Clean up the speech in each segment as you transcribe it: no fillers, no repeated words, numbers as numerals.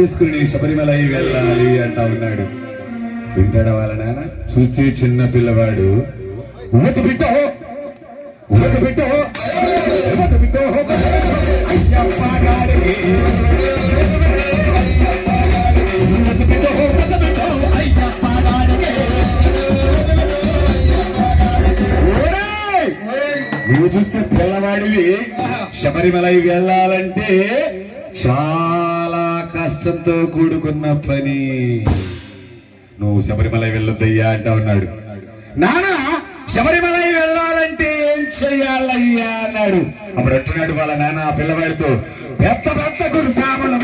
వేసుకుని శబరిమల వెళ్ళాలి అంటా ఉన్నాడు. వింటాడా వాళ్ళ నాన్న? చూస్తే చిన్న పిల్లవాడు ఊతి బిడ్డో ఊతి బిడ్డో ఊతి బిడ్డో అయ్యప్ప గారికి ఊతి బిడ్డో ఊతి బిడ్డో అయ్యప్ప గారికి. నువ్వు చూస్తే పిల్లవాడివి శబరిమల వెళ్ళాలంటే చాలా కష్టంతో కూడుకున్న పని. నువ్వు శబరిమల వెళ్ళొద్దయ్యా అంటా ఉన్నాడు. నానా శబరిమల వెళ్ళాలంటే ఏం చెయ్యాలయ్యా అన్నాడు. అప్పుడు అంటున్నాడు వాళ్ళ నాన్న ఆ పిల్లవాడితో, పెద్ద పెద్ద గురుసాములు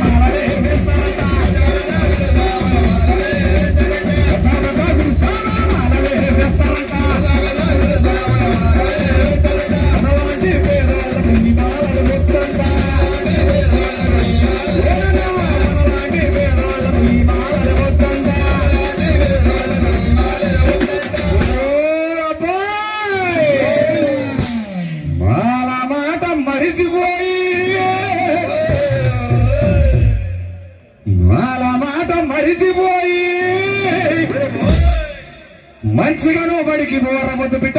మంచిగా నువ్వు బడికి పోరా ముద్దు బిడ్డ